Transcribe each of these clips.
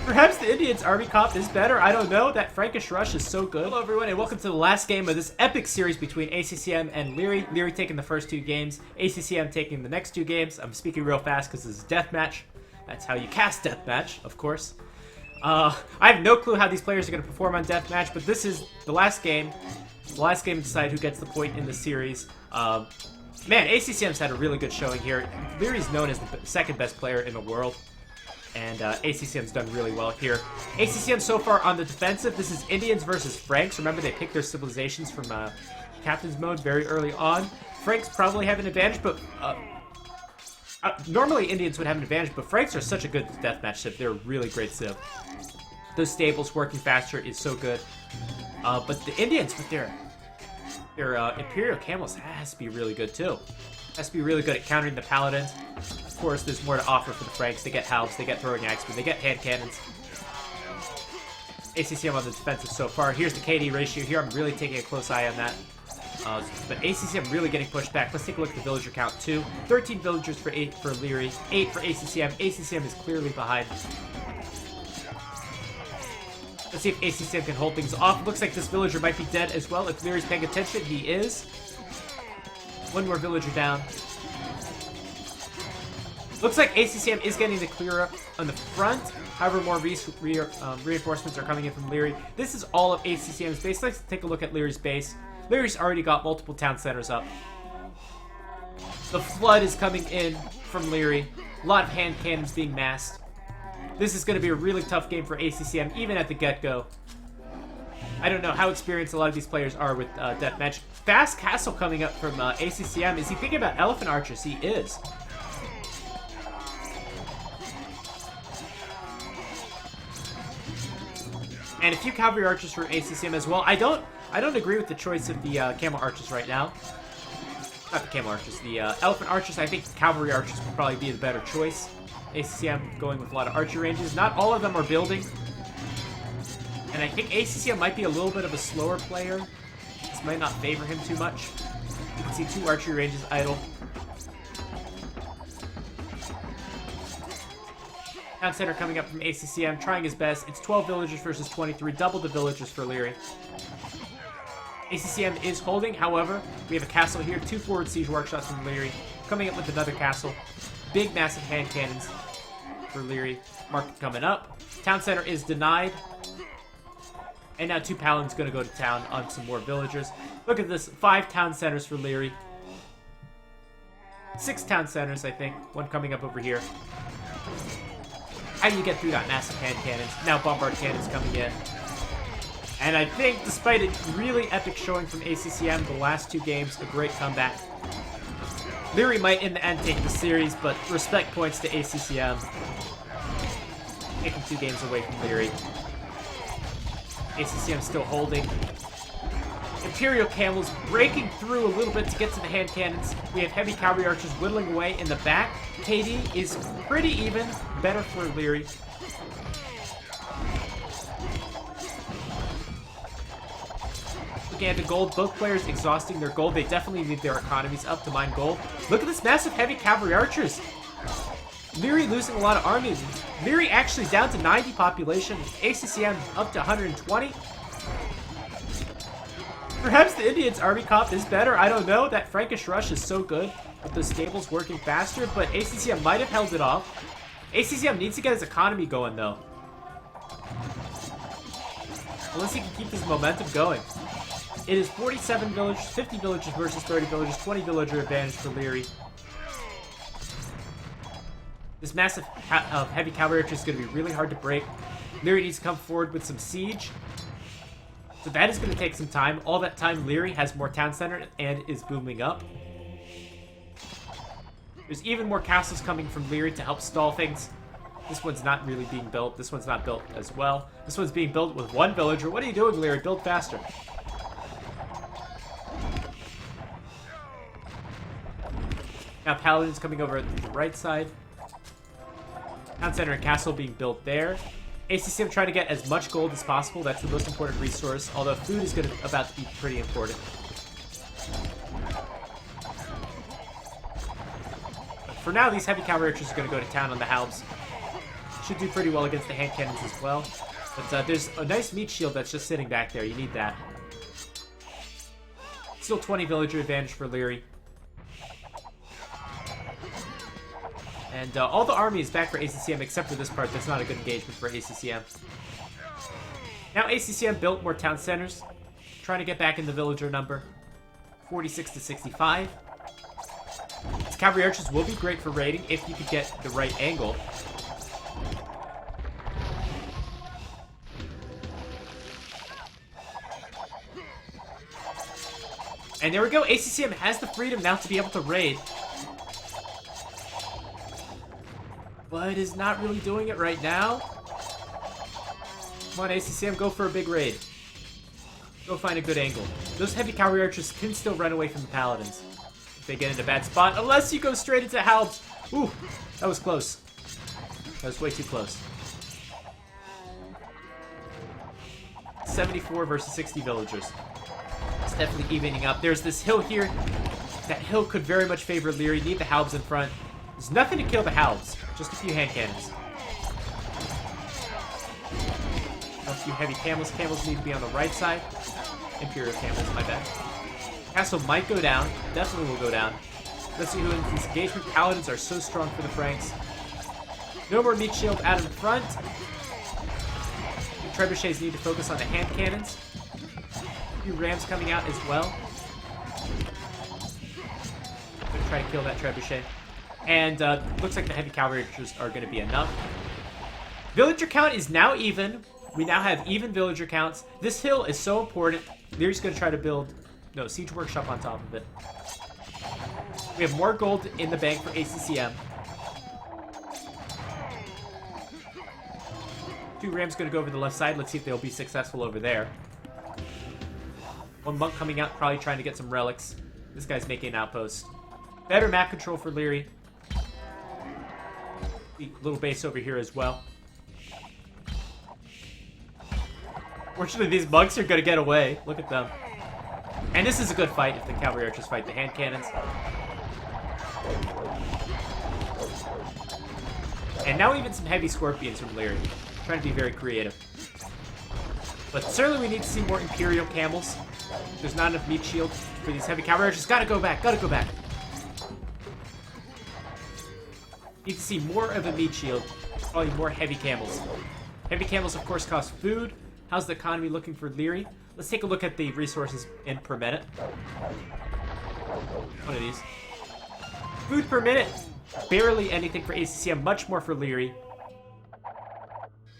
Perhaps the Indians' army comp is better. I don't know. That Frankish rush is so good. Hello, everyone, and welcome to the last game of this epic series between ACCM and Liereyy. Liereyy taking the first two games. ACCM taking the next two games. I'm speaking real fast because this is Deathmatch. That's how you cast Deathmatch, of course. I have no clue how these players are going to perform on Deathmatch, but this is the last game. The last game to decide who gets the point in the series. Man, ACCM's had a really good showing here. Lierey's known as the second best player in the world. And ACCM's done really well here. ACCM so far on the defensive. This is Indians versus Franks. Remember, they picked their civilizations from Captain's Mode very early on. Franks probably have an advantage, but normally Indians would have an advantage, but Franks are such a good deathmatch civ. They're a really great civ. Those stables working faster is so good. But the Indians with their Imperial Camels has to be really good too. Has to be really good at countering the Paladins. Of course, there's more to offer for the Franks. They get halbs, they get throwing axemen, they get hand cannons. ACCM on the defensive so far. Here's the KD ratio here. I'm really taking a close eye on that. But ACCM really getting pushed back. Let's take a look at the villager count too. 13 villagers for Liereyy, 8 for ACCM. ACCM is clearly behind. Let's see if ACCM can hold things off. Looks like this villager might be dead as well. If Lierey's paying attention, he is. One more villager down. Looks like ACCM is getting the clear up on the front. However, more reinforcements are coming in from Liereyy. This is all of ACCM's base. Let's take a look at Lierey's base. Lierey's already got multiple town centers up. The flood is coming in from Liereyy. A lot of hand cannons being massed. This is going to be a really tough game for ACCM, even at the get-go. I don't know how experienced a lot of these players are with Deathmatch. Fast Castle coming up from ACCM. Is he thinking about Elephant Archers? He is. And a few Cavalry Archers for ACCM as well. I don't agree with the choice of the Camel Archers right now. Not the Camel Archers, the Elephant Archers. I think Cavalry Archers would probably be the better choice. ACCM going with a lot of archer ranges. Not all of them are building. And I think ACCM might be a little bit of a slower player. This might not favor him too much. You can see 2 archery ranges idle. Town center coming up from ACCM, trying his best. It's 12 villagers versus 23, double the villagers for Liereyy. ACCM is holding, however, we have a castle here, 2 forward siege workshops from Liereyy, coming up with another castle. Big, massive hand cannons for Liereyy. Market coming up. Town center is denied. And now 2 paladins going to go to town on some more villagers. Look at this, 5 town centers for Liereyy. 6 town centers, I think. One coming up over here. How do you get through that massive hand cannons? Now bombard cannons coming in. And I think, despite a really epic showing from ACCM, the last 2 games, a great comeback. Liereyy might, in the end, take the series, but respect points to ACCM. Taking 2 games away from Liereyy. ACCM still holding. Imperial Camels breaking through a little bit to get to the hand cannons. We have heavy cavalry archers whittling away in the back. KD is pretty even. Better for Liereyy. Looking at the gold, both players exhausting their gold. They definitely need their economies up to mine gold. Look at this massive heavy cavalry archers. Liereyy losing a lot of armies. Liereyy actually down to 90 population. ACCM up to 120. Perhaps the Indians' army comp is better. I don't know. That Frankish rush is so good with the stables working faster, but ACCM might have held it off. ACCM needs to get his economy going, though. Unless he can keep his momentum going. It is 47 villagers, 50 villagers versus 30 villagers, 20 villager advantage for Liereyy. This massive heavy cavalry archer is going to be really hard to break. Liereyy needs to come forward with some siege. So that is going to take some time. All that time, Liereyy has more town center and is booming up. There's even more castles coming from Liereyy to help stall things. This one's not really being built. This one's not built as well. This one's being built with 1 villager. What are you doing, Liereyy? Build faster. Now Paladin's coming over at the right side. Town center and castle being built there. ACCM trying to get as much gold as possible. That's the most important resource, although food is about to be pretty important. But for now, these heavy cavalry archers are going to go to town on the halbs. Should do pretty well against the hand cannons as well. But there's a nice meat shield that's just sitting back there. You need that. Still 20 villager advantage for Liereyy. And all the army is back for ACCM except for this part. That's not a good engagement for ACCM. Now ACCM built more town centers. Trying to get back in the villager number. 46 to 65. These cavalry archers will be great for raiding if you could get the right angle. And there we go. ACCM has the freedom now to be able to raid. But is not really doing it right now. Come on, ACCM, go for a big raid. Go find a good angle. Those heavy cavalry archers can still run away from the paladins if they get in a bad spot, unless you go straight into halbs. Ooh, that was close. That was way too close. 74 versus 60 villagers. It's definitely evening up. There's this hill here. That hill could very much favor Liereyy. Need the halbs in front. There's nothing to kill the halbs. Just a few hand cannons. A few heavy camels. Camels need to be on the right side. Imperial camels, my bad. Castle might go down. Definitely will go down. Let's see who wins this engagement. Paladins are so strong for the Franks. No more meat shield out in front. The trebuchets need to focus on the hand cannons. A few rams coming out as well. I'm gonna try to kill that trebuchet. And looks like the heavy cavalry archers are going to be enough. Villager count is now even. We now have even villager counts. This hill is so important. Lierey's going to try to build... No, siege workshop on top of it. We have more gold in the bank for ACCM. 2 rams going to go over the left side. Let's see if they'll be successful over there. 1 monk coming out, probably trying to get some relics. This guy's making an outpost. Better map control for Liereyy. Little base over here as well. Fortunately, these monks are going to get away. Look at them. And this is a good fight if the cavalry archers fight the hand cannons. And now even some heavy scorpions from Liereyy. Trying to be very creative. But certainly we need to see more Imperial camels. There's not enough meat shield for these heavy cavalry archers. Gotta go back. Gotta go back. Need to see more of a meat shield. Probably more heavy camels. Heavy camels, of course, cost food. How's the economy looking for Liereyy? Let's take a look at the resources in per minute. One of these. Food per minute. Barely anything for ACCM. Much more for Liereyy.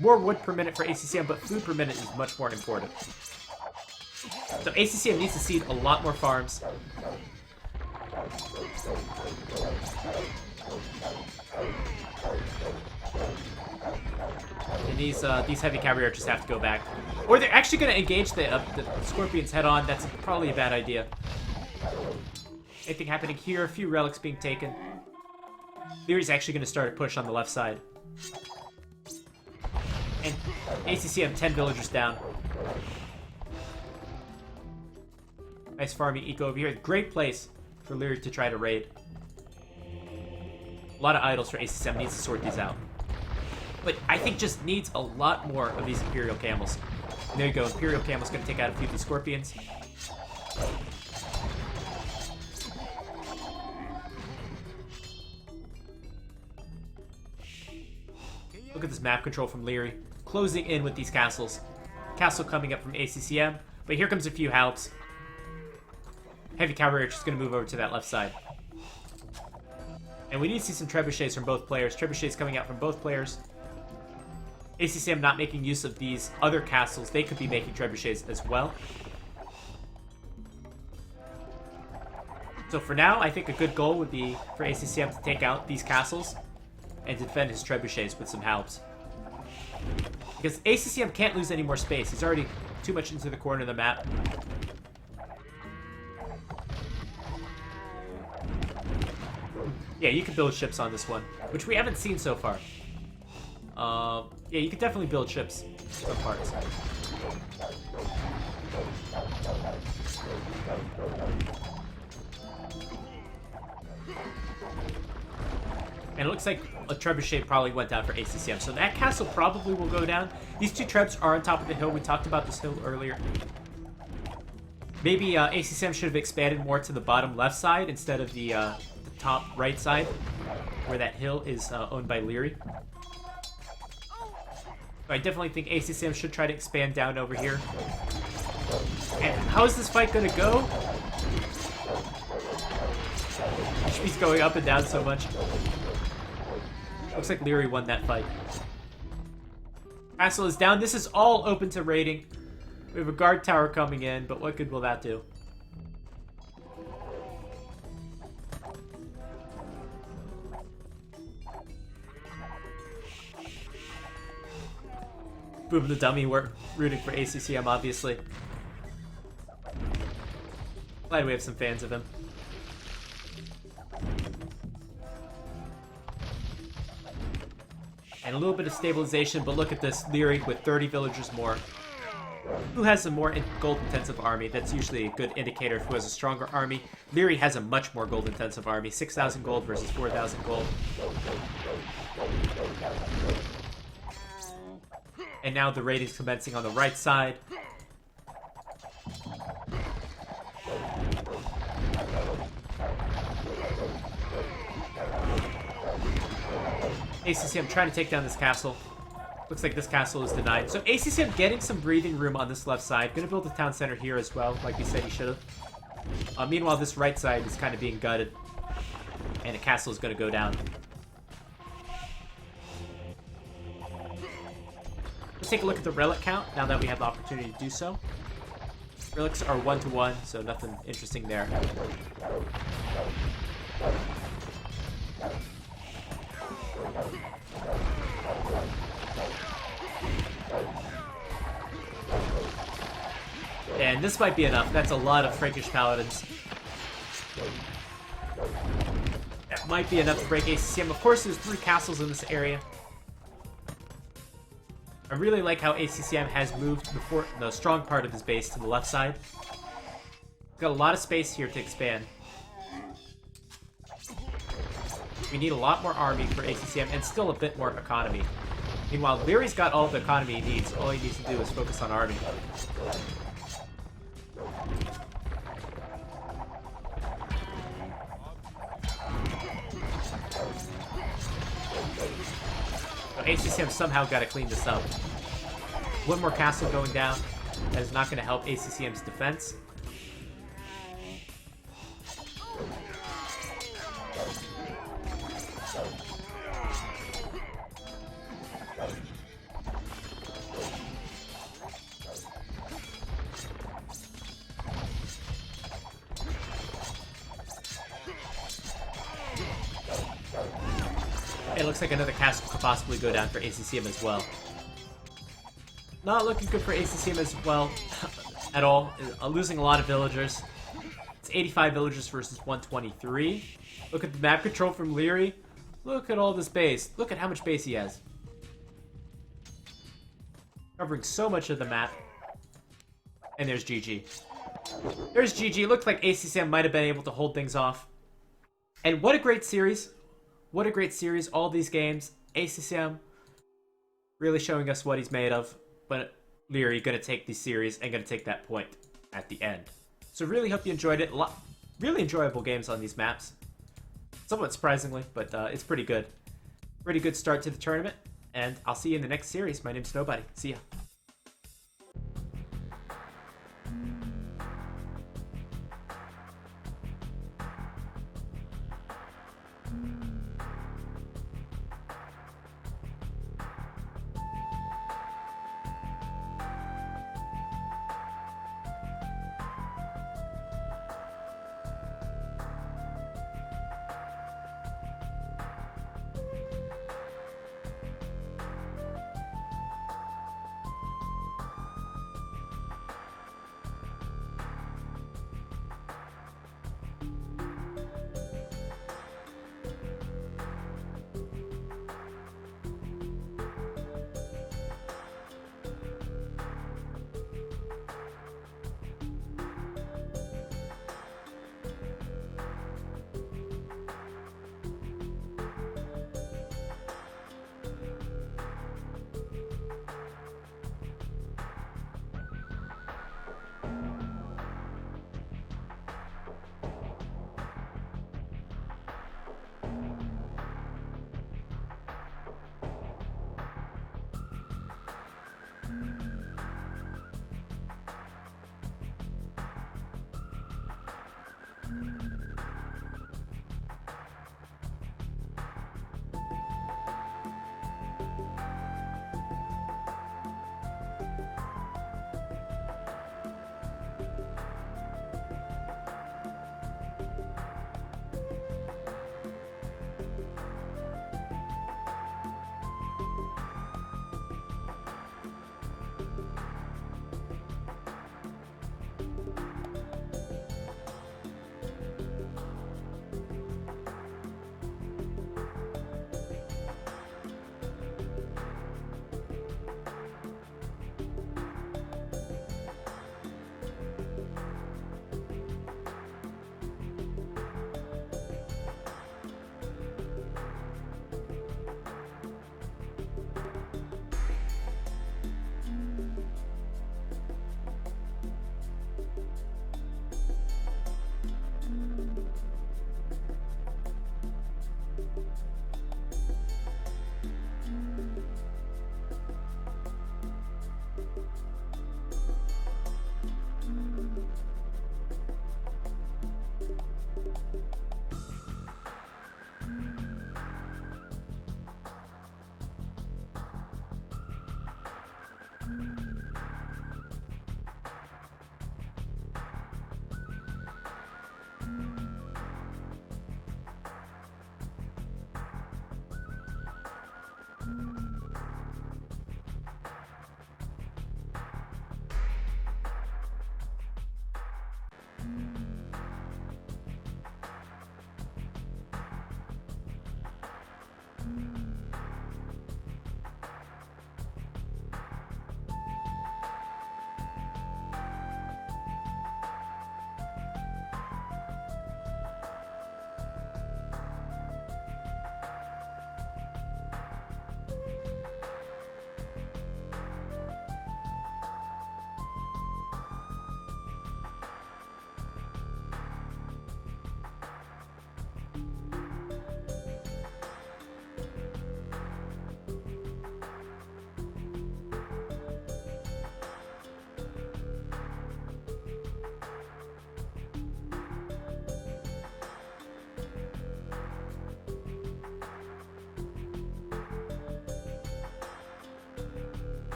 More wood per minute for ACCM, but food per minute is much more important. So ACCM needs to seed a lot more farms. And these heavy cavalry archers have to go back. Or they're actually going to engage the scorpions head on. That's probably a bad idea. Anything happening here? A few relics being taken. Lierey's actually going to start a push on the left side. And ACCM 10 villagers down. Nice farming eco over here. Great place for Liereyy to try to raid. A lot of idols for ACCM. Needs to sort these out. But I think just needs a lot more of these Imperial camels. And there you go. Imperial camel's going to take out a few of these scorpions. Look at this map control from Liereyy. Closing in with these castles. Castle coming up from ACCM. But here comes a few halbs. Heavy cavalry archers going to move over to that left side. And we need to see some trebuchets from both players. Trebuchets coming out from both players. ACCM not making use of these other castles. They could be making trebuchets as well. So for now, I think a good goal would be for ACCM to take out these castles and defend his trebuchets with some halbs. Because ACCM can't lose any more space. He's already too much into the corner of the map. Yeah, you can build ships on this one, which we haven't seen so far. Yeah, you can definitely build ships some parts. And it looks like a trebuchet probably went down for ACCM. So that castle probably will go down. These two trebs are on top of the hill. We talked about this hill earlier. Maybe ACCM should have expanded more to the bottom left side instead of the top right side, where that hill is owned by Liereyy. I definitely think ACCM should try to expand down over here. And how is this fight going to go? He's going up and down so much. Looks like Liereyy won that fight. Castle is down. This is all open to raiding. We have a guard tower coming in, but what good will that do? Boom the dummy, we're rooting for ACCM, obviously. Glad we have some fans of him. And a little bit of stabilization, but look at this, Liereyy with 30 villagers more. Who has a more gold-intensive army? That's usually a good indicator of who has a stronger army. Liereyy has a much more gold-intensive army, 6,000 gold versus 4,000 gold. And now the raid is commencing on the right side. ACCM trying to take down this castle. Looks like this castle is denied. So ACCM getting some breathing room on this left side. Gonna build a town center here as well, like we said he should have. Meanwhile, this right side is kind of being gutted. And a castle is gonna go down. Let's take a look at the relic count now that we have the opportunity to do so. Relics are 1-to-1, so nothing interesting there. And this might be enough. That's a lot of Frankish paladins. That might be enough to break ACCM. Of course, there's 3 castles in this area. I really like how ACCM has moved the strong part of his base to the left side. Got a lot of space here to expand. We need a lot more army for ACCM and still a bit more economy. Meanwhile, Lierey's got all the economy he needs. All he needs to do is focus on army. ACCM somehow got to clean this up. One more castle going down. That is not going to help ACCM's defense. It looks like another castle could possibly go down for ACCM as well. Not looking good for ACCM as well at all. Losing a lot of villagers. It's 85 villagers versus 123. Look at the map control from Liereyy. Look at all this base. Look at how much base he has. Covering so much of the map. And there's GG. There's GG. Looked like ACCM might have been able to hold things off. And what a great series. What a great series, all these games. ACCM really showing us what he's made of. But Liereyy going to take the series and going to take that point at the end. So really hope you enjoyed it. Really enjoyable games on these maps. Somewhat surprisingly, but it's pretty good. Pretty good start to the tournament. And I'll see you in the next series. My name's Nobody. See ya.